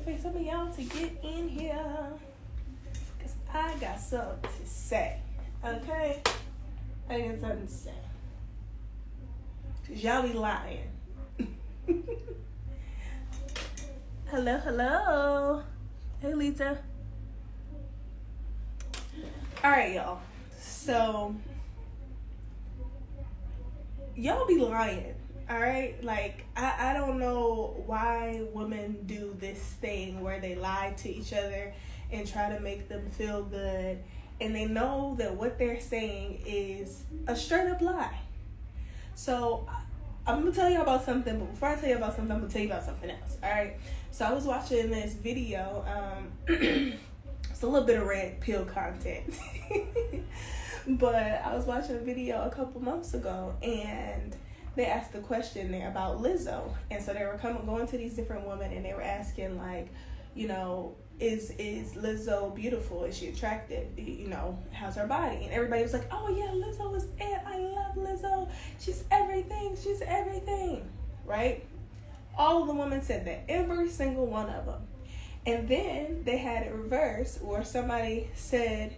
for some of y'all to get in here. Because I got something to say. Okay? I got something to say. Because y'all be lying. Hello, hello. Hey, Lita. Alright, y'all. So, y'all be lying. Alright? Like, I don't know why women do this thing where they lie to each other and try to make them feel good. And they know that what they're saying is a straight up lie. So, I'm going to tell you about something, but before I tell you about something, I'm going to tell you about something else. Alright? So, I was watching this video. It's a little bit of red pill content. But I was watching a video a couple months ago, and they asked the question there about Lizzo. And so they were going to these different women, and they were asking, like, you know, is Lizzo beautiful? Is she attractive? You know, how's her body? And everybody was like, oh yeah, Lizzo is it. I love Lizzo. She's everything. She's everything. Right? All of the women said that. Every single one of them. And then they had it reversed, where somebody said,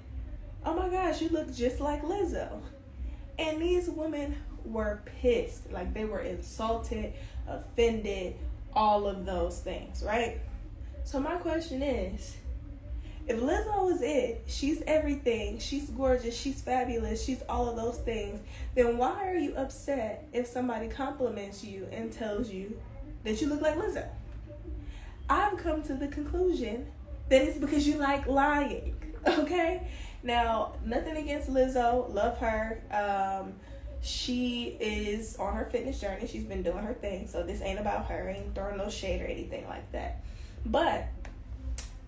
oh my gosh, you look just like Lizzo. And these women were pissed. Like, they were insulted, offended, all of those things, right? So my question is, if Lizzo is it, she's everything, she's gorgeous, she's fabulous, she's all of those things, then why are you upset if somebody compliments you and tells you that you look like Lizzo? I've come to the conclusion that it's because you like lying, okay? Now, nothing against Lizzo, love her. She is on her fitness journey. She's been doing her thing, so this ain't about her. Ain't throwing no shade or anything like that. But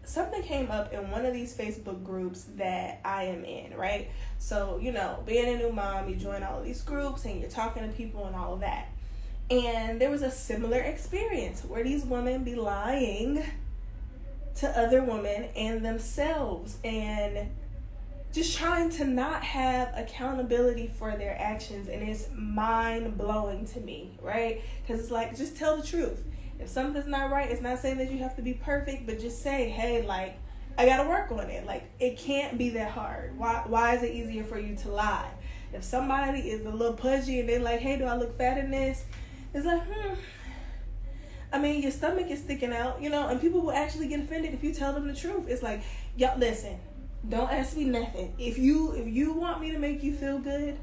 something came up in one of these Facebook groups that I am in, right? So, you know, being a new mom, you join all of these groups and you're talking to people and all of that. And there was a similar experience where these women be lying to other women and themselves, and just trying to not have accountability for their actions. And it's mind-blowing to me, right? Because it's like, just tell the truth. If something's not right, it's not saying that you have to be perfect, but just say, hey, like, I gotta work on it. Like, it can't be that hard. Why is it easier for you to lie? If somebody is a little pudgy and they're like, hey, do I look fat in this? It's like, I mean, your stomach is sticking out, you know, and people will actually get offended if you tell them the truth. It's like, y'all, listen, don't ask me nothing. If you want me to make you feel good,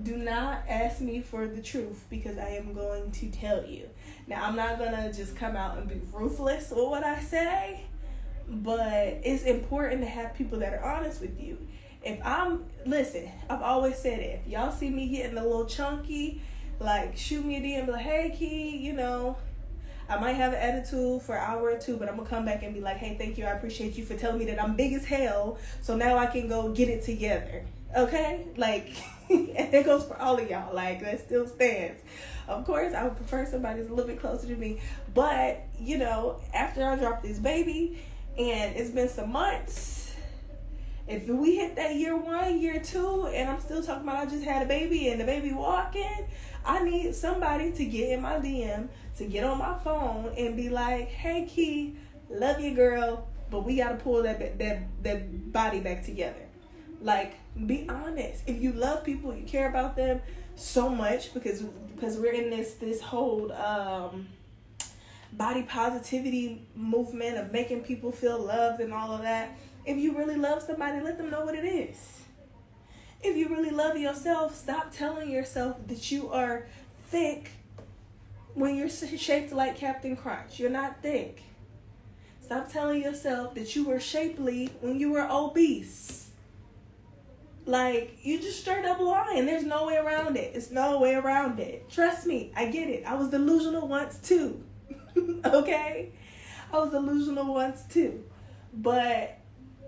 do not ask me for the truth, because I am going to tell you. Now, I'm not going to just come out and be ruthless with what I say, but it's important to have people that are honest with you. Listen, I've always said it. If y'all see me getting a little chunky, like, shoot me a DM, be like, hey, Key, you know, I might have an attitude for an hour or two, but I'm going to come back and be like, hey, thank you. I appreciate you for telling me that I'm big as hell, so now I can go get it together. Okay? Like, and it goes for all of y'all. Like, that still stands. Of course, I would prefer somebody who's a little bit closer to me. But, you know, after I dropped this baby, and it's been some months, if we hit that year 1, year 2, and I'm still talking about I just had a baby and the baby walking, I need somebody to get in my DM, to get on my phone and be like, hey, Key, love you, girl, but we got to pull that body back together. Like, be honest. If you love people, you care about them so much, because we're in this whole body positivity movement of making people feel loved and all of that. If you really love somebody, let them know what it is. If you really love yourself, stop telling yourself that you are thick when you're shaped like Captain Crunch. You're not thick. Stop telling yourself that you were shapely when you were obese. Like, you just straight up lying. There's no way around it. It's no way around it. Trust me, I get it. I was delusional once too. Okay? I was delusional once too. But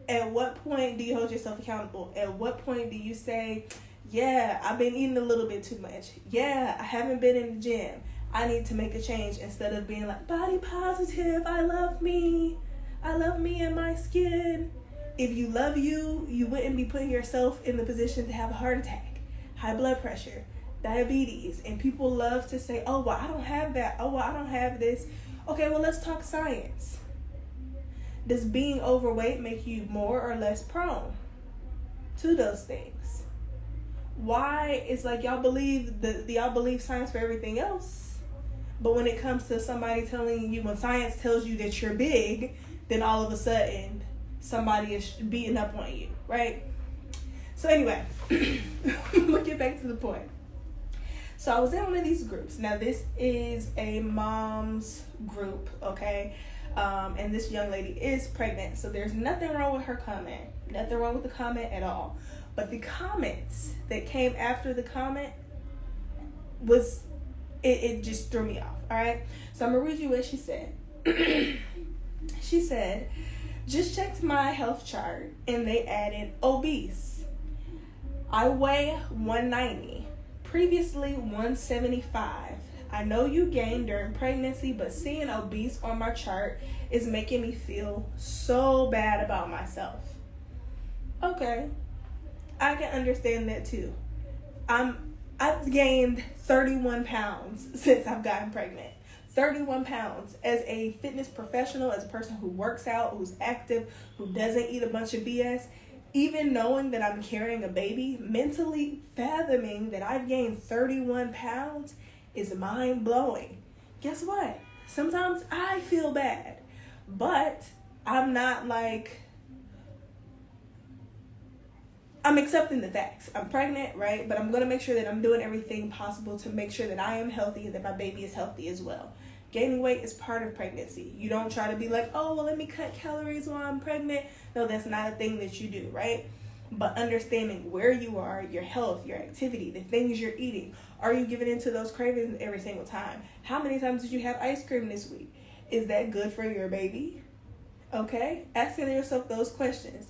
at what point do you hold yourself accountable? At what point do you say, yeah, I've been eating a little bit too much. Yeah, I haven't been in the gym. I need to make a change, instead of being like, body positive, I love me and my skin. If you love you, you wouldn't be putting yourself in the position to have a heart attack, high blood pressure, diabetes. And people love to say, oh, well, I don't have that. Oh, well, I don't have this. Okay, well, let's talk science. Does being overweight make you more or less prone to those things? Why? It's like y'all believe y'all believe science for everything else, but when it comes to somebody telling you, when science tells you that you're big, then all of a sudden somebody is beating up on you, right? So anyway, we'll get back to the point. So I was in one of these groups. Now this is a mom's group, okay? And this young lady is pregnant, so there's nothing wrong with her comment. Nothing wrong with the comment at all. But the comments that came after the comment was, it just threw me off, all right? So I'm going to read you what she said. She said, just checked my health chart and they added obese. I weigh 190, previously 175. I know you gained during pregnancy, but seeing obese on my chart is making me feel so bad about myself. Okay, I can understand that too. I've gained 31 pounds since I've gotten pregnant. 31 pounds as a fitness professional, as a person who works out, who's active, who doesn't eat a bunch of BS. Even knowing that I'm carrying a baby, mentally fathoming that I've gained 31 pounds is mind-blowing. Guess what? Sometimes I feel bad, but I'm not like, I'm accepting the facts. I'm pregnant, right? But I'm going to make sure that I'm doing everything possible to make sure that I am healthy and that my baby is healthy as well. Gaining weight is part of pregnancy. You don't try to be like, oh, well, let me cut calories while I'm pregnant. No, that's not a thing that you do, right? But understanding where you are, your health, your activity, the things you're eating. Are you giving into those cravings every single time? How many times did you have ice cream this week? Is that good for your baby? Okay? Asking yourself those questions.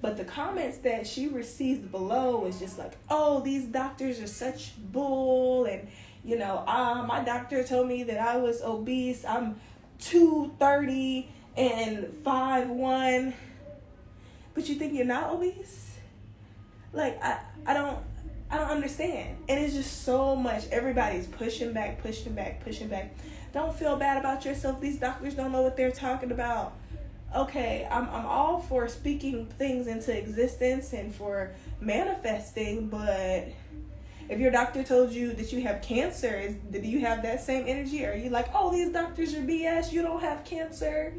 But the comments that she received below was just like, oh, these doctors are such bull. And, you know, my doctor told me that I was obese. I'm 230 and 5'1". But you think you're not obese? Like, I don't understand. And it's just so much. Everybody's pushing back. Don't feel bad about yourself. These doctors don't know what they're talking about. Okay, I'm all for speaking things into existence and for manifesting, but if your doctor told you that you have cancer, do you have that same energy? Or are you like, oh, these doctors are BS, you don't have cancer?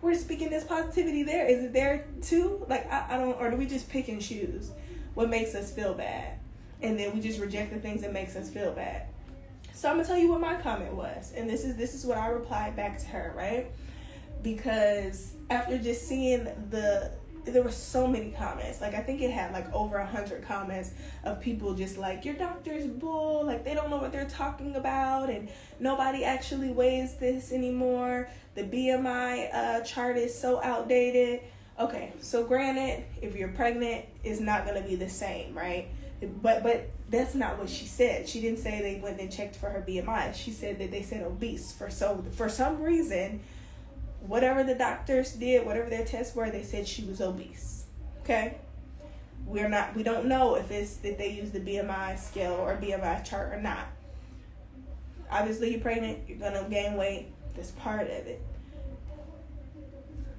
We're speaking this positivity there. Is it there too? Like, I don't, or do we just pick and choose what makes us feel bad? And then we just reject the things that makes us feel bad. So I'm gonna tell you what my comment was. And this is what I replied back to her, right? Because after just seeing there were so many comments. Like, I think it had like over 100 comments of people just like, your doctor's bull, like they don't know what they're talking about, and nobody actually weighs this anymore. The BMI chart is so outdated. Okay, so granted, if you're pregnant, it's not going to be the same, right? But that's not what she said. She didn't say they went and checked for her BMI. She said that they said obese. For some reason, whatever the doctors did, whatever their tests were, they said she was obese. Okay? We don't know if it's that they use the BMI scale or BMI chart or not. Obviously, you're pregnant, you're gonna gain weight. That's part of it.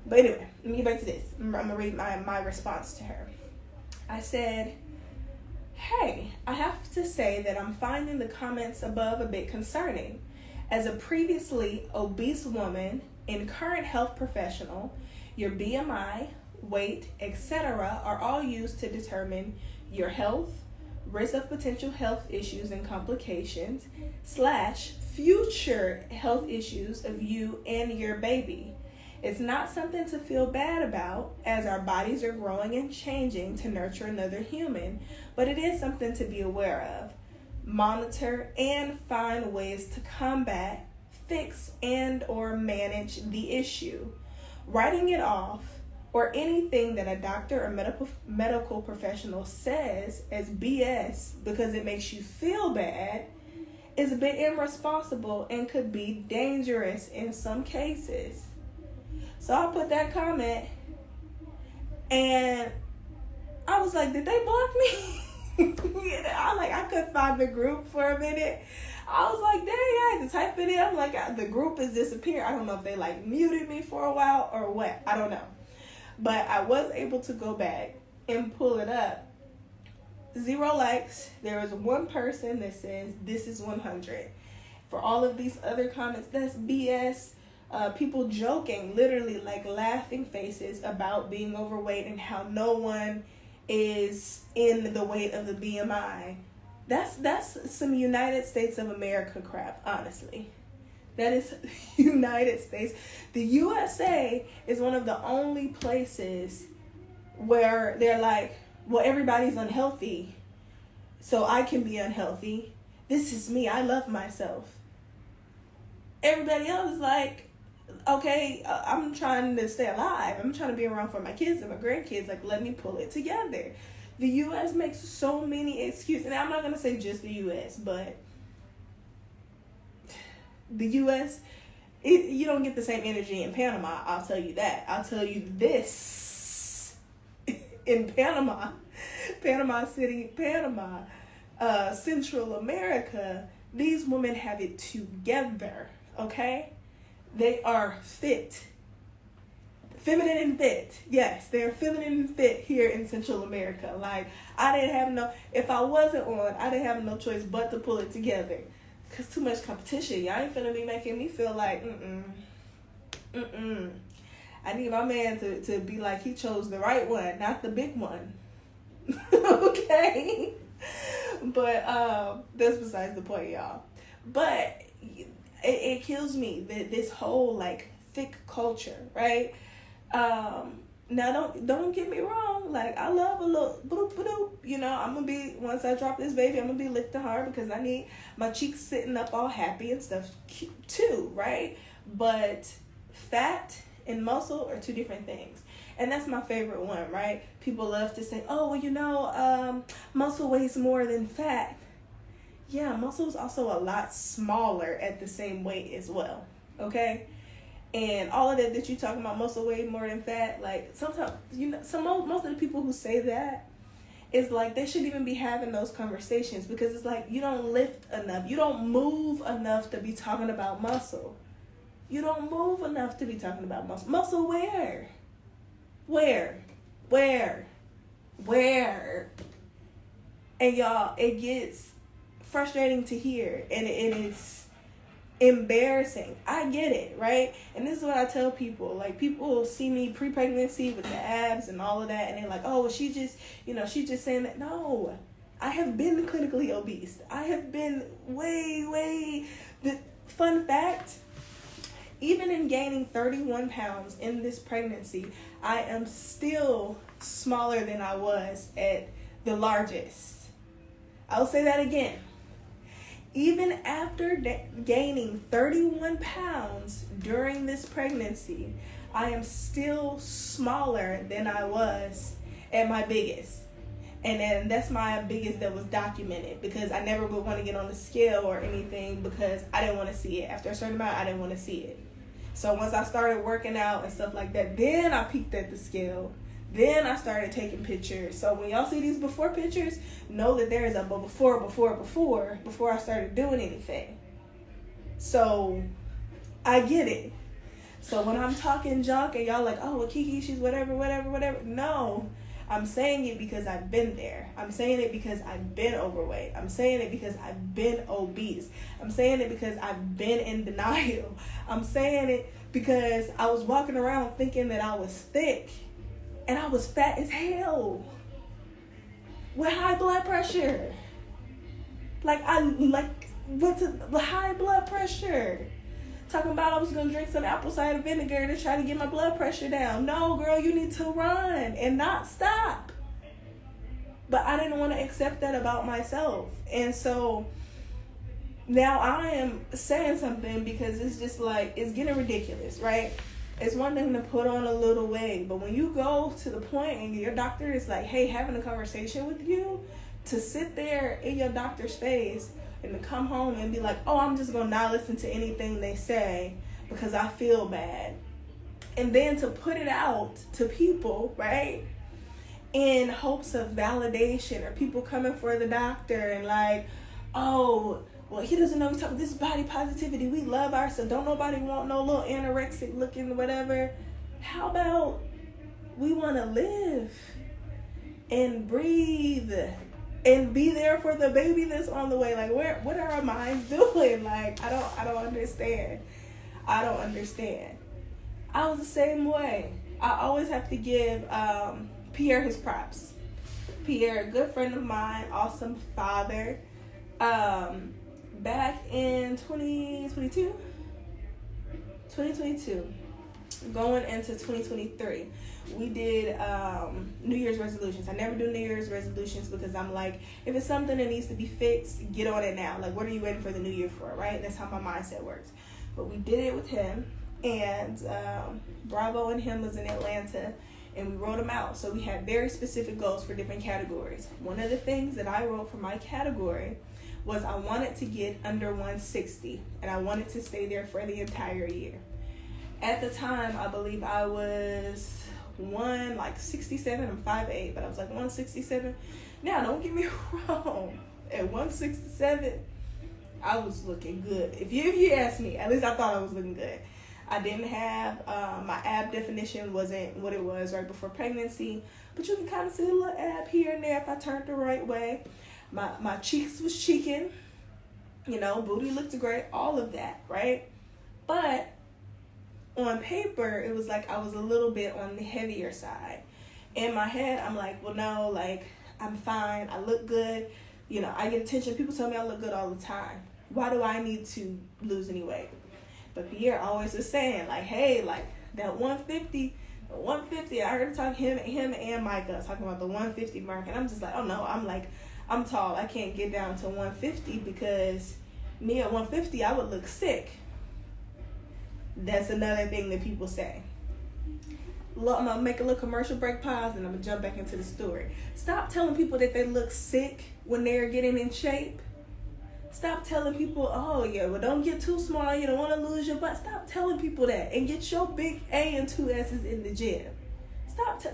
But anyway, let me get back to this. I'm gonna read my response to her. I said, hey, I have to say that I'm finding the comments above a bit concerning. As a previously obese woman and current health professional, your BMI, weight, etc. are all used to determine your health, risk of potential health issues and complications, / future health issues of you and your baby. It's not something to feel bad about, as our bodies are growing and changing to nurture another human, but it is something to be aware of, monitor, and find ways to combat, fix, and or manage the issue. Writing it off, or anything that a doctor or medical professional says as BS because it makes you feel bad, is a bit irresponsible and could be dangerous in some cases. So I put that comment and I was like, did they block me? I couldn't find the group for a minute. I was like, dang, I had to type it in. I'm like, the group has disappeared. I don't know if they like muted me for a while or what. I don't know. But I was able to go back and pull it up. 0 likes. There was one person that says this is 100. For all of these other comments, that's BS. People joking, literally like laughing faces about being overweight and how no one is in the weight of the BMI. That's some United States of America crap, honestly. That is United States. The USA is one of the only places where they're like, well, everybody's unhealthy, so I can be unhealthy. This is me. I love myself. Everybody else is like, okay, I'm trying to stay alive. I'm trying to be around for my kids and my grandkids. Like, let me pull it together. The U.S. makes so many excuses. And I'm not going to say just the U.S., but the U.S., you don't get the same energy in Panama. I'll tell you that. I'll tell you this. In Panama City, Panama, Central America, these women have it together, okay? They are fit. Feminine and fit. Yes, they're feminine and fit here in Central America. Like, if I wasn't on, I didn't have no choice but to pull it together. Because too much competition. Y'all ain't finna be making me feel like, I need my man to be like he chose the right one, not the big one. Okay? But that's besides the point, y'all. But it kills me that this whole like thick culture, right? Now don't get me wrong, like I love a little boop boop, you know, I'm gonna be, once I drop this baby, I'm gonna be lifting hard because I need my cheeks sitting up all happy and stuff too, right? But fat and muscle are two different things. And that's my favorite one, right? People love to say, oh, well, you know, muscle weighs more than fat. Yeah, muscle is also a lot smaller at the same weight as well, okay? And all of that you talking about muscle weight more than fat, like sometimes, you know, most of the people who say that, it's like they shouldn't even be having those conversations because it's like you don't lift enough. You don't move enough to be talking about muscle. You don't move enough to be talking about muscle. Muscle where? Where? And y'all, it gets frustrating to hear, and it's embarrassing. I get it, right? And this is what I tell people. Like, people see me pre-pregnancy with the abs and all of that, and they're like, oh, well, she's just saying that. No, I have been clinically obese. I have been way. The fun fact, even in gaining 31 pounds in this pregnancy, I am still smaller than I was at the largest. I'll say that again. Even after gaining 31 pounds during this pregnancy, I am still smaller than I was at my biggest. And then that's my biggest that was documented, because I never would want to get on the scale or anything because I didn't want to see it. After a certain amount, I didn't want to see it. So once I started working out and stuff like that, then I peeked at the scale. Then I started taking pictures. So when y'all see these before pictures, know that there is a before I started doing anything. So I get it. So when I'm talking junk and y'all like, oh, well, Kiki, she's whatever. No, I'm saying it because I've been there. I'm saying it because I've been overweight. I'm saying it because I've been obese. I'm saying it because I've been in denial. I'm saying it because I was walking around thinking that I was thick. And I was fat as hell with high blood pressure. Went to the high blood pressure. Talking about I was going to drink some apple cider vinegar to try to get my blood pressure down. No, girl, you need to run and not stop. But I didn't want to accept that about myself. And so now I am saying something because it's just like, it's getting ridiculous, right? It's one thing to put on a little weight, but when you go to the point and your doctor is like, hey, having a conversation with you, to sit there in your doctor's face and to come home and be like, oh, I'm just going to not listen to anything they say because I feel bad. And then to put it out to people, right? in hopes of validation or people coming for the doctor and like, oh, well, he doesn't know he's talking this body positivity. We love ourselves. Don't nobody want no little anorexic looking whatever. How about we want to live and breathe and be there for the baby that's on the way? Like, what are our minds doing? Like, I don't understand. I don't understand. I was the same way. I always have to give Pierre his props. Pierre, a good friend of mine, awesome father. Back in 2022, going into 2023, we did New Year's resolutions. I never do New Year's resolutions because I'm like, if it's something that needs to be fixed, get on it now. Like, what are you waiting for the new year for, right? That's how my mindset works. But we did it with him, and Bravo and him was in Atlanta, and we wrote them out. So we had very specific goals for different categories. One of the things that I wrote for my category was I wanted to get under 160, and I wanted to stay there for the entire year. At the time, I believe I was 167. I'm 5'8", but I was like 167. Now, don't get me wrong. At 167, I was looking good. If you ask me, at least I thought I was looking good. I didn't have, my ab definition wasn't what it was right before pregnancy, but you can kind of see a little ab here and there if I turned the right way. My cheeks was cheeking, booty looked great, all of that, right? But on paper, it was like I was a little bit on the heavier side. In my head, I'm like, well, no, like, I'm fine. I look good. I get attention. People tell me I look good all the time. Why do I need to lose any weight? But Pierre always was saying, like, hey, like, that 150, I heard him and Micah talking about the 150 mark. And I'm just like, oh, no, I'm tall. I can't get down to 150 because me at 150, I would look sick. That's another thing that people say. I'm going to make a little commercial break, pause, and I'm going to jump back into the story. Stop telling people that they look sick when they're getting in shape. Stop telling people, oh, yeah, well, don't get too small. You don't want to lose your butt. Stop telling people that. And get your big A and 2 S's in the gym.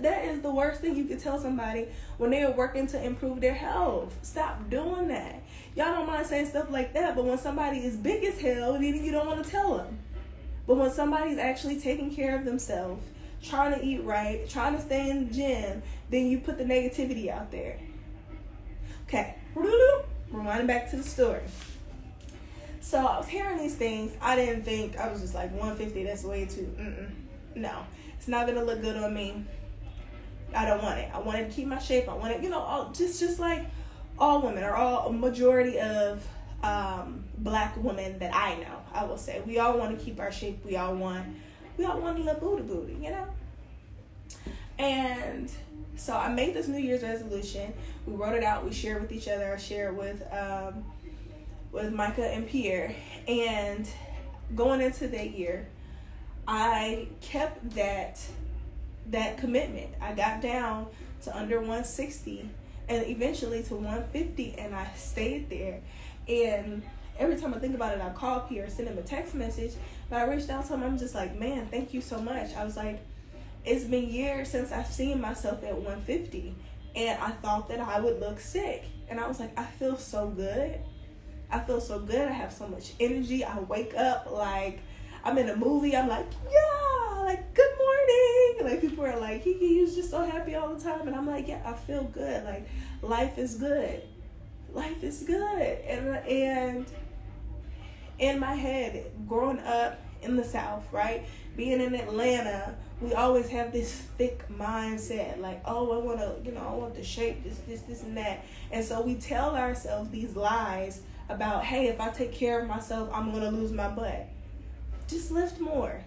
That is the worst thing you could tell somebody when they are working to improve their health. Stop doing that. Y'all don't mind saying stuff like that, but when somebody is big as hell, then you don't want to tell them. But when somebody's actually taking care of themselves, trying to eat right, trying to stay in the gym, then you put the negativity out there. Okay, rewinding back to the story. So I was hearing these things. I didn't think, I was just like, 150, that's way too, no. It's not going to look good on me. I don't want it. I wanted to keep my shape. I wanted, just like all women, or a majority of black women that I know, I will say. We all want to keep our shape. We all want a little booty, And so I made this New Year's resolution. We wrote it out. We shared with each other. I shared with Micah and Pierre. And going into that year, I kept that commitment. I got down to under 160 and eventually to 150, and I stayed there. And every time I think about it, I call Pierre, send him a text message. But I reached out to him. I'm just like, man, thank you so much. I was like, it's been years since I've seen myself at 150, and I thought that I would look sick. And I was like, I feel so good. I have so much energy. I wake up like I'm in a movie. I'm like, yeah, like, good morning. Like, people are like, he was just so happy all the time. And I'm like, yeah, I feel good. Like, life is good. And in my head, growing up in the South, right, being in Atlanta, we always have this thick mindset, like, oh, I want the shape, this, and that. And so we tell ourselves these lies about, hey, if I take care of myself, I'm going to lose my butt. Just lift more.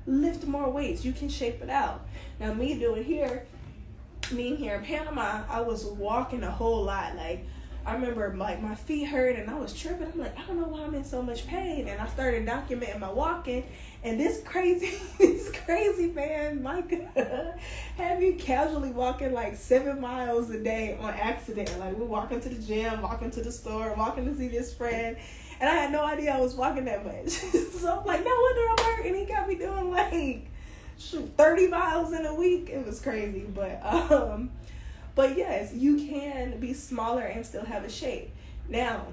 Lift more weights. You can shape it out. Now, me here in Panama, I was walking a whole lot. Like, I remember, like, my feet hurt and I was tripping. I'm like, I don't know why I'm in so much pain. And I started documenting my walking. And this crazy man, Micah, had me casually walking like 7 miles a day on accident. Like, we're walking to the gym, walking to the store, walking to see this friend. And I had no idea I was walking that much. So I'm like, no wonder I'm hurt. And he got me doing like shoot, 30 miles in a week. It was crazy. But yes, you can be smaller and still have a shape. Now,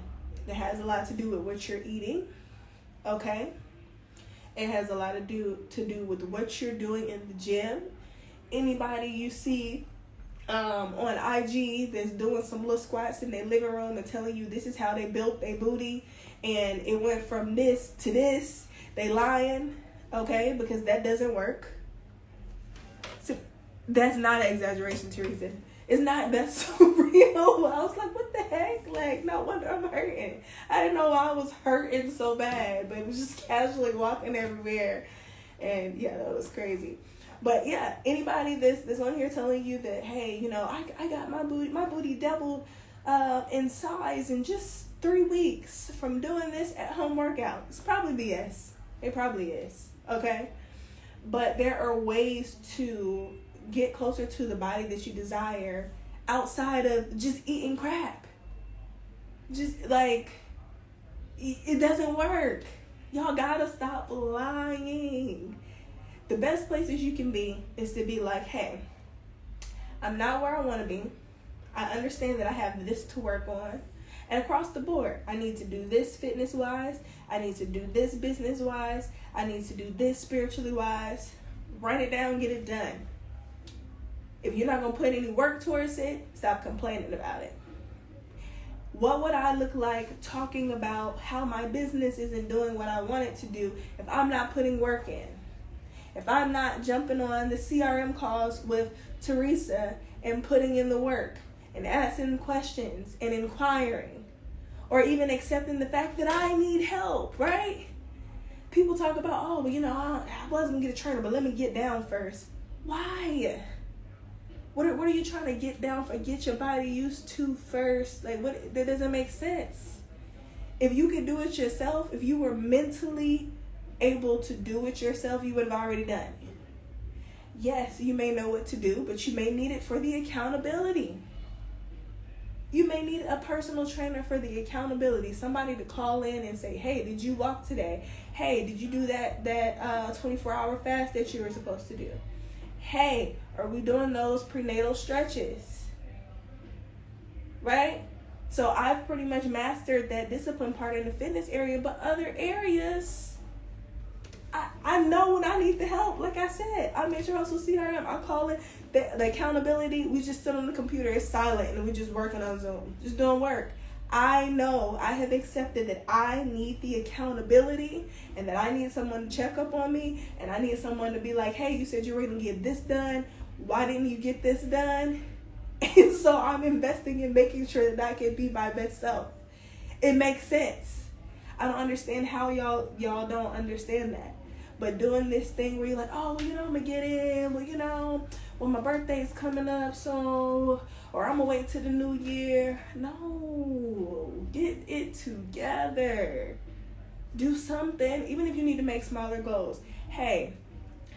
it has a lot to do with what you're eating, okay? It has a lot to do with what you're doing in the gym. Anybody you see on IG that's doing some little squats in their living room and telling you this is how they built their booty and it went from this to this, they lying, okay? Because that doesn't work. So that's not an exaggeration, Teresa. It's not, that's so real. I was like, what the heck? Like, no wonder I'm hurting. I didn't know why I was hurting so bad, but it was just casually walking everywhere. And yeah, that was crazy. But yeah, anybody that's on here telling you that, hey, you know, I got my booty doubled in size in just 3 weeks from doing this at home workout. It's probably BS. It probably is. Okay. But there are ways to get closer to the body that you desire outside of just eating crap. Just like, it doesn't work. Y'all gotta stop lying. The best places you can be is to be like, hey, I'm not where I want to be. I understand that I have this to work on. And across the board, I need to do this fitness-wise. I need to do this business-wise. I need to do this spiritually-wise. Write it down, get it done. If you're not going to put any work towards it, stop complaining about it. What would I look like talking about how my business isn't doing what I want it to do if I'm not putting work in? If I'm not jumping on the CRM calls with Teresa and putting in the work and asking questions and inquiring or even accepting the fact that I need help, right? People talk about, oh, well, you know, I wasn't going to get a trainer, but let me get down first. Why? What are you trying to get down for? Get your body used to first? Like, what? That doesn't make sense. If you could do it yourself, if you were mentally able to do it yourself, you would have already done it. Yes, you may know what to do, but you may need it for the accountability. You may need a personal trainer for the accountability. Somebody to call in and say, hey, did you walk today? Hey, did you do that 24-hour fast that you were supposed to do? Hey, are we doing those prenatal stretches? Right? So I've pretty much mastered that discipline part in the fitness area, but other areas, I know when I need the help. Like I said, I make sure also CRM. I call it the accountability. We just sit on the computer, it's silent, and we just working on Zoom, just doing work. I know I have accepted that I need the accountability and that I need someone to check up on me, and I need someone to be like, hey, you said you were going to get this done. Why didn't you get this done? And so I'm investing in making sure that I can be my best self. It makes sense. I don't understand how y'all don't understand that. But doing this thing where you're like, oh, well, you know, I'm going to get in. Well, you know, well, my birthday's coming up, so, or I'm going to wait till the new year. No, get it together. Do something, even if you need to make smaller goals. Hey,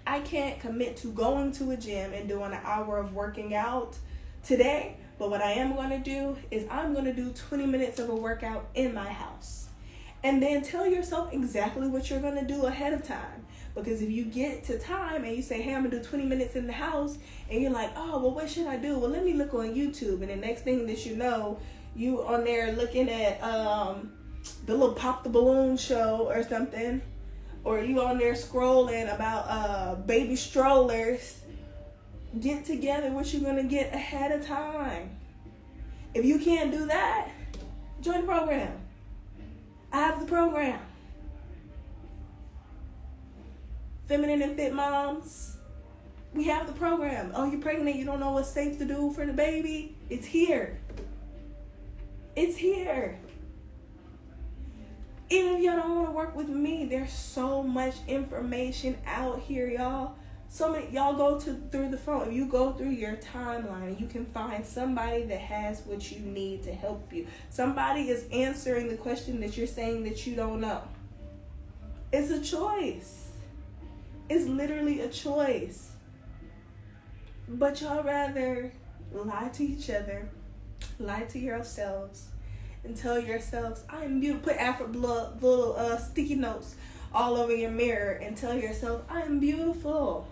I can't commit to going to a gym and doing an hour of working out today, but what I am going to do is I'm going to do 20 minutes of a workout in my house. And then tell yourself exactly what you're going to do ahead of time. Because if you get to time and you say, hey, I'm going to do 20 minutes in the house, and you're like, oh, well, what should I do? Well, let me look on YouTube. And the next thing that you know, you on there looking at the little Pop the Balloon show or something. Or you on there scrolling about baby strollers. Get together what you're going to get ahead of time. If you can't do that, join the program. I have the program. Feminine and Fit Moms, we have the program. Oh, you're pregnant, you don't know what's safe to do for the baby? It's here. It's here. Even if y'all don't want to work with me, there's so much information out here, y'all. So many, y'all go through the phone. If you go through your timeline, you can find somebody that has what you need to help you. Somebody is answering the question that you're saying that you don't know. It's a choice. It's literally a choice. But y'all rather lie to each other, lie to yourselves, and tell yourselves, I'm beautiful. Put little sticky notes all over your mirror and tell yourself, I'm beautiful.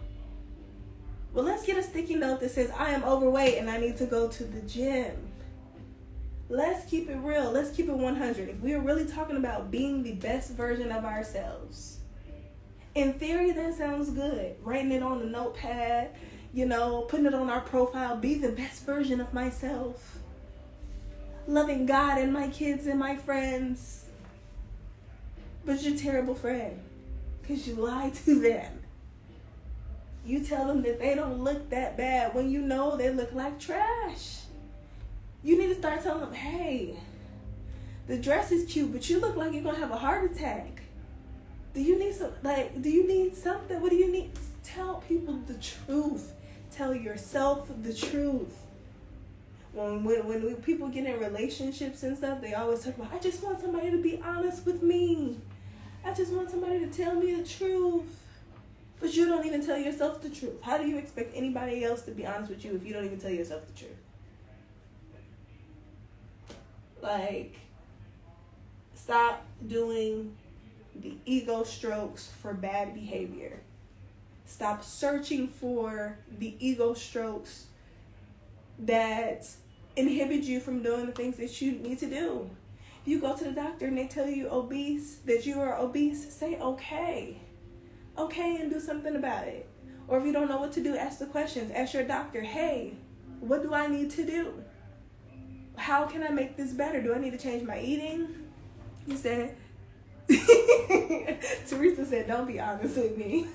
Well, let's get a sticky note that says, I am overweight and I need to go to the gym. Let's keep it real. Let's keep it 100. If we are really talking about being the best version of ourselves, in theory, that sounds good. Writing it on a notepad, putting it on our profile, be the best version of myself. Loving God and my kids and my friends. But you're a terrible friend because you lie to them. You tell them that they don't look that bad when you know they look like trash. You need to start telling them, hey, the dress is cute, but you look like you're going to have a heart attack. Do you need something? What do you need? Tell people the truth. Tell yourself the truth. When people get in relationships and stuff, they always talk about, I just want somebody to be honest with me. I just want somebody to tell me the truth. But you don't even tell yourself the truth. How do you expect anybody else to be honest with you if you don't even tell yourself the truth? Like, stop doing the ego strokes for bad behavior. Stop searching for the ego strokes that inhibit you from doing the things that you need to do. If you go to the doctor and they tell you that you are obese, say okay. Okay, and do something about it. Or if you don't know what to do, ask the questions. Ask your doctor, hey, what do I need to do? How can I make this better? Do I need to change my eating? He said, Teresa said, don't be honest with me.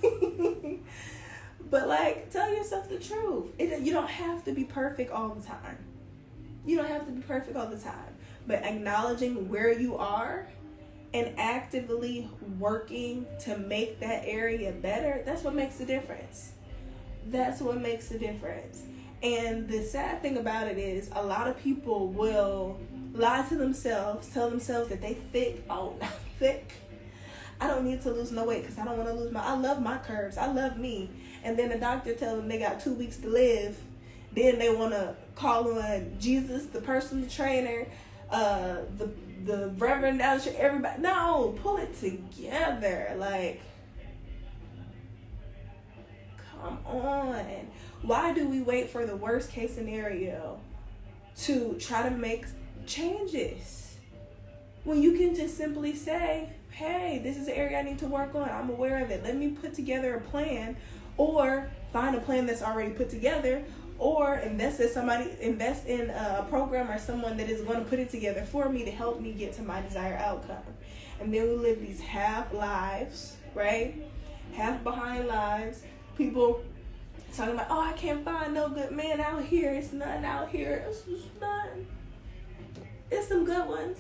But tell yourself the truth. You don't have to be perfect all the time. You don't have to be perfect all the time. But acknowledging where you are and actively working to make that area better, that's what makes the difference. That's what makes the difference. And the sad thing about it is a lot of people will lie to themselves, tell themselves that they thick. Oh, not thick. I don't need to lose no weight because I don't want to lose I love my curves. I love me. And then the doctor tells them they got 2 weeks to live. Then they want to call on Jesus, the personal trainer, the reverend down there, everybody. No, pull it together. Come on. Why do we wait for the worst case scenario to try to make changes when you can just simply say, hey, this is the area I need to work on. I'm aware of it. Let me put together a plan, or find a plan that's already put together, or invest in a program or someone that is going to put it together for me to help me get to my desired outcome. And then we live these half lives, right? Half behind lives. People talking about, oh, I can't find no good man out here. It's none out here. It's none. It's some good ones.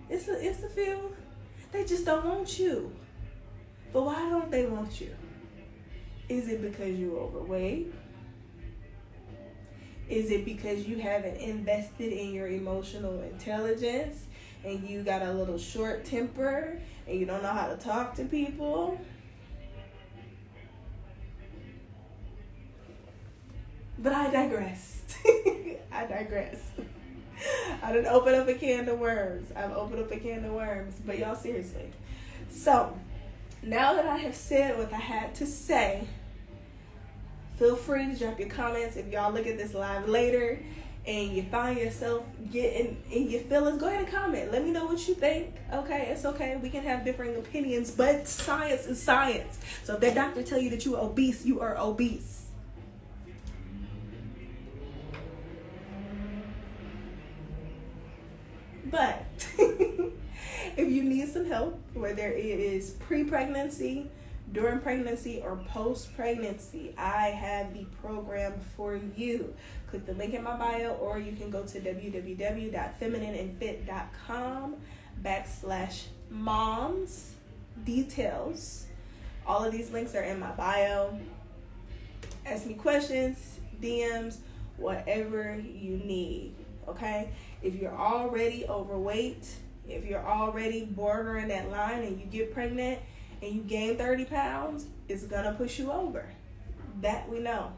It's a few. They just don't want you. But why don't they want you? Is it because you're overweight? Is it because you haven't invested in your emotional intelligence and you got a little short temper and you don't know how to talk to people? But I digress. I didn't open up a can of worms. I've opened up a can of worms. But y'all, seriously. So, now that I have said what I had to say, feel free to drop your comments. If y'all look at this live later and you find yourself getting in your feelings, go ahead and comment. Let me know what you think. Okay, it's okay. We can have differing opinions, but science is science. So if that doctor tell you that you are obese, you are obese. But if you need some help, whether it is pre-pregnancy, during pregnancy, or post-pregnancy, I have the program for you. Click the link in my bio, or you can go to www.feminineandfit.com/moms details. All of these links are in my bio. Ask me questions, DMs, whatever you need, okay? If you're already overweight, if you're already bordering that line and you get pregnant and you gain 30 pounds, it's gonna push you over. That we know.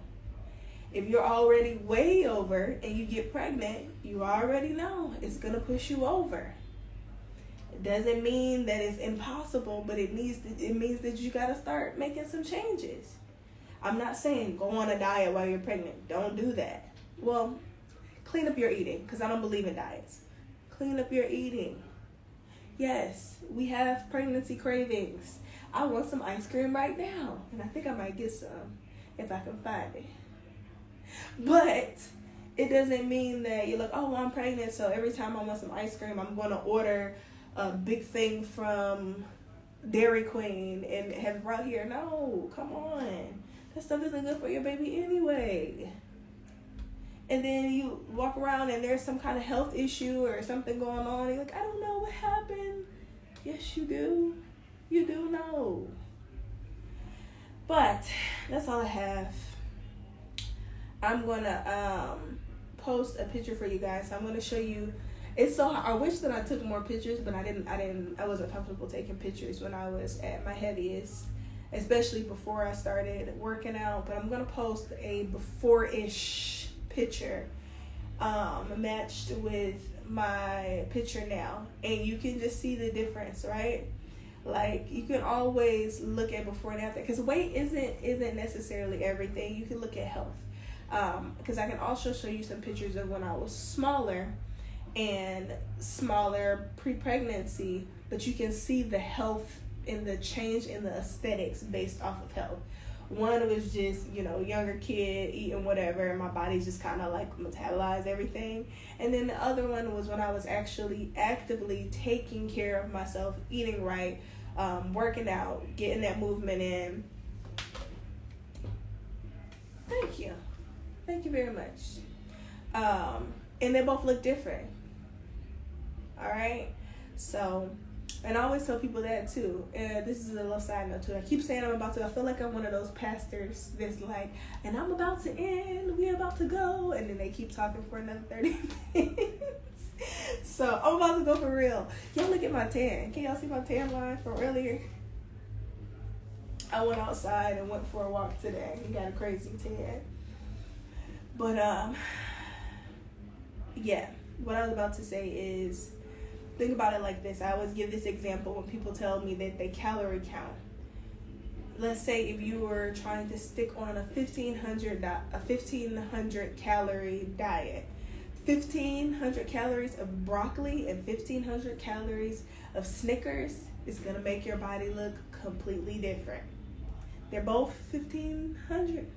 If you're already way over and you get pregnant, you already know it's gonna push you over. It doesn't mean that it's impossible, but it means that you gotta start making some changes. I'm not saying go on a diet while you're pregnant. Don't do that. Well, clean up your eating, because I don't believe in diets. Clean up your eating. Yes, we have pregnancy cravings. I want some ice cream right now, and I think I might get some if I can find it. But it doesn't mean that you're like, oh, well, I'm pregnant, so every time I want some ice cream, I'm going to order a big thing from Dairy Queen and have it brought here. No, come on. That stuff isn't good for your baby anyway. And then you walk around and there's some kind of health issue or something going on. You're like, I don't know what happened. Yes, you do. You do know. But that's all I have. I'm going to post a picture for you guys. So I'm going to show you. It's so hard. I wish that I took more pictures, but I wasn't comfortable taking pictures when I was at my heaviest, especially before I started working out. But I'm going to post a before-ish picture matched with my picture now, and you can just see the difference, right? Like, you can always look at before and after, because weight isn't necessarily everything. You can look at health, because I can also show you some pictures of when I was smaller pre-pregnancy, but you can see the health and the change in the aesthetics based off of health. One was just, younger kid eating whatever, and my body just kind of like metabolized everything. And then the other one was when I was actually actively taking care of myself, eating right, working out, getting that movement in. Thank you. Thank you very much. And they both look different. All right? So, and I always tell people that too. This is a little side note too. I keep saying I feel like I'm one of those pastors that's like, and I'm about to end, we're about to go. And then they keep talking for another 30 minutes. So I'm about to go for real. Y'all look at my tan. Can y'all see my tan line from earlier? I went outside and went for a walk today. You got a crazy tan. But, yeah, what I was about to say is, think about it like this. I always give this example when people tell me that they calorie count. Let's say if you were trying to stick on a 1,500 calorie diet, 1,500 calories of broccoli and 1,500 calories of Snickers is going to make your body look completely different. They're both 1,500.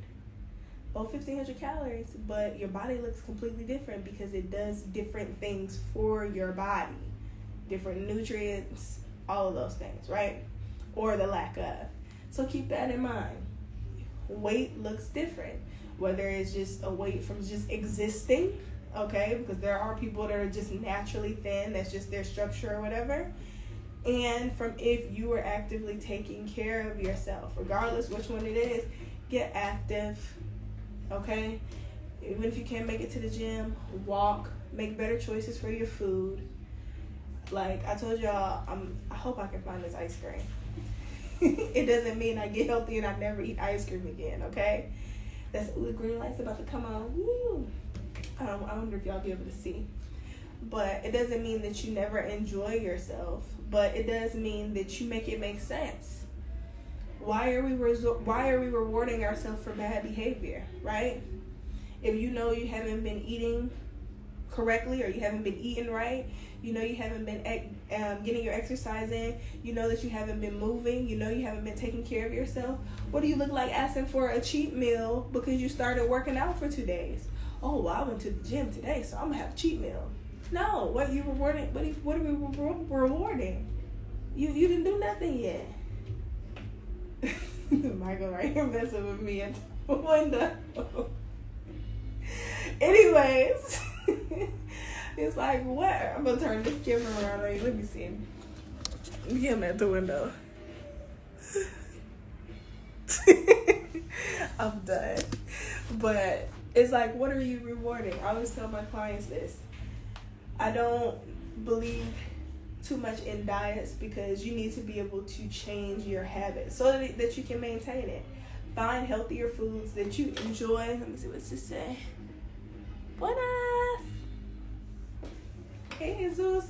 Both 1,500 calories, but your body looks completely different because it does different things for your body. Different nutrients, all of those things, right? Or the lack of. So keep that in mind. Weight looks different. Whether it's just a weight from just existing, okay? Because there are people that are just naturally thin. That's just their structure or whatever. And from if you are actively taking care of yourself, regardless which one it is, get active. Okay, even if you can't make it to the gym, walk, make better choices for your food. Like I told y'all, I hope I can find this ice cream. It doesn't mean I get healthy and I never eat ice cream again, okay? The green light's about to come on. Woo. I wonder if y'all be able to see. But it doesn't mean that you never enjoy yourself, but it does mean that you make it make sense. Why are we rewarding ourselves for bad behavior, right? If you know you haven't been eating correctly or you haven't been eating right, you know you haven't been getting your exercise in, you know that you haven't been moving, you know you haven't been taking care of yourself, what do you look like asking for a cheat meal because you started working out for 2 days? Oh, well, I went to the gym today, so I'm going to have a cheat meal. No, what are you rewarding? What are we rewarding? You didn't do nothing yet. Michael right here messing with me at the window. Anyways, it's like, what? I'm gonna turn this camera around. Let me see him. Get him at the window. I'm done. But it's like, what are you rewarding? I always tell my clients this. I don't believe too much in diets because you need to be able to change your habits so that you can maintain it. Find healthier foods that you enjoy. Let me see what's this say. Buenas. Hey, Jesus.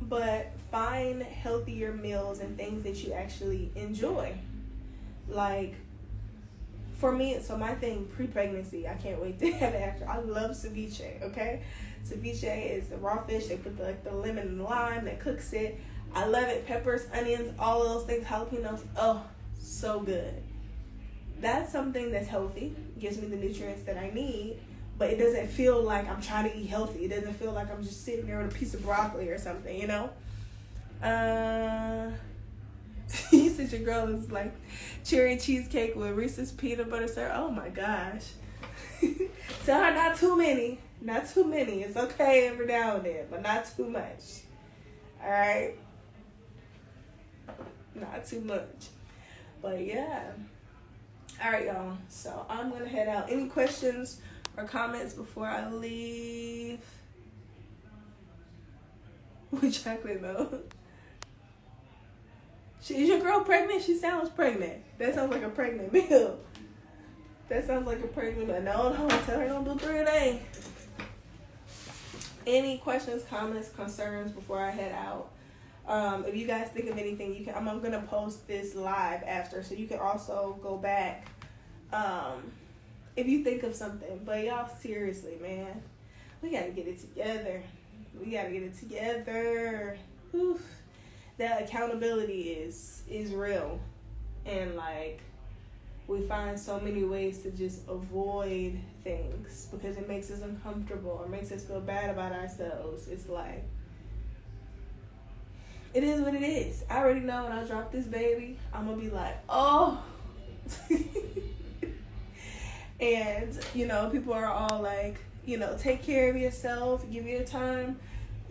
But find find healthier meals and things that you actually enjoy. Like, for me, so my thing, pre-pregnancy, I can't wait to have it after. I love ceviche, okay? Ceviche is the raw fish. They put the lemon and lime that cooks it. I love it. Peppers, onions, all of those things, jalapenos. Oh, so good. That's something that's healthy. Gives me the nutrients that I need. But it doesn't feel like I'm trying to eat healthy. It doesn't feel like I'm just sitting there with a piece of broccoli or something, you know? You said your girl is like cherry cheesecake with Reese's peanut butter syrup. Oh my gosh. Tell her not too many. Not too many. It's okay every now and then, but not too much. Alright? Not too much. But yeah. Alright, y'all. So I'm going to head out. Any questions or comments before I leave? With chocolate milk. Is your girl pregnant? She sounds pregnant. That sounds like a pregnant meal. That sounds like a pregnant meal. No, tell her don't do 3 a day. Any questions, comments, concerns before I head out? If you guys think of anything, you can. I'm gonna post this live after, so you can also go back. If you think of something. But y'all, seriously, man, we gotta get it together. Oof. That accountability is real, and like we find so many ways to just avoid things because it makes us uncomfortable or makes us feel bad about ourselves. It's like, it is what it is. I already know when I drop this baby, I'm gonna be like, oh. And you know, people are all like, you know, take care of yourself, give your time.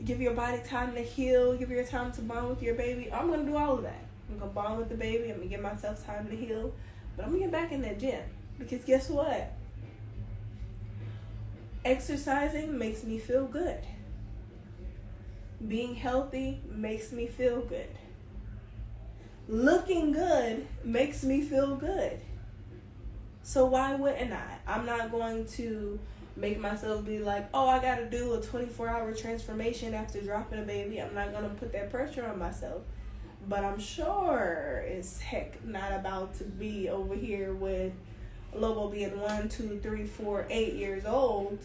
Give your body time to heal. Give your time to bond with your baby. I'm going to do all of that. I'm going to bond with the baby. I'm going to give myself time to heal. But I'm going to get back in that gym. Because guess what? Exercising makes me feel good. Being healthy makes me feel good. Looking good makes me feel good. So why wouldn't I? I'm not going to make myself be like, oh, I gotta do a 24-hour transformation after dropping a baby. I'm not gonna put that pressure on myself. But I'm sure as heck not about to be over here with Lobo being 1, 2, 3, 4, 8 years old,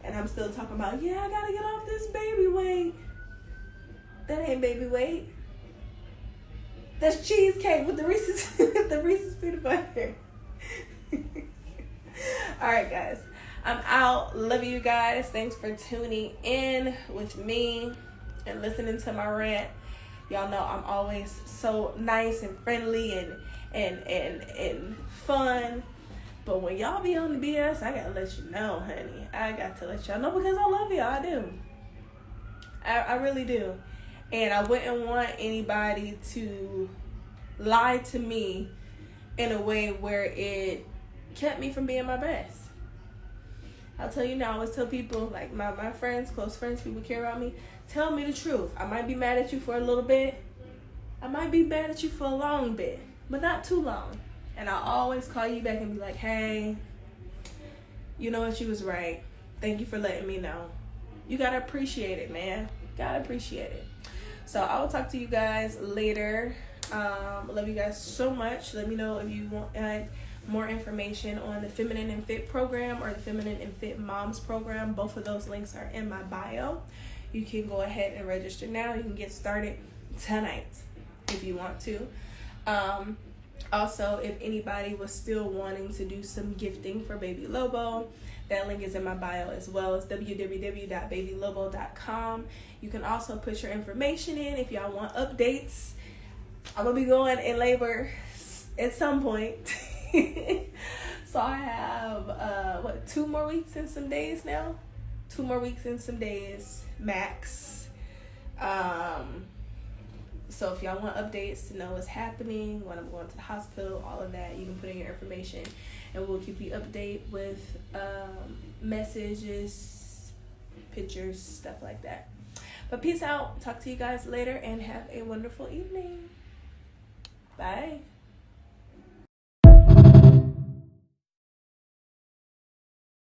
and I'm still talking about, yeah, I gotta get off this baby weight. That ain't baby weight. That's cheesecake with the Reese's peanut butter. Alright, guys. I'm out. Love you guys. Thanks for tuning in with me and listening to my rant. Y'all know I'm always so nice and friendly and fun. But when y'all be on the BS, I gotta let you know, honey. I got to let y'all know because I love y'all. I do. I really do. And I wouldn't want anybody to lie to me in a way where it kept me from being my best. I'll tell you now, I always tell people, like my friends, close friends, people care about me, tell me the truth. I might be mad at you for a little bit. I might be mad at you for a long bit, but not too long. And I'll always call you back and be like, hey, you know what, you was right. Thank you for letting me know. You gotta appreciate it, man. Gotta appreciate it. So I will talk to you guys later. Love you guys so much. Let me know if you want more information on the Feminine and Fit program or the Feminine and Fit Moms program. Both of those links are in my bio. You can go ahead and register now. You can get started tonight if you want to. Also, if anybody was still wanting to do some gifting for Baby Lobo, that link is in my bio as well as www.babylobo.com. You can also put your information in if y'all want updates. I'm going to be going in labor at some point. So I have 2 more weeks and some days now. 2 more weeks and some days max. So if y'all want updates to know what's happening, when I'm going to the hospital, all of that, you can put in your information and we'll keep you updated with messages, pictures, stuff like that. But peace out. Talk to you guys later and have a wonderful evening. Bye.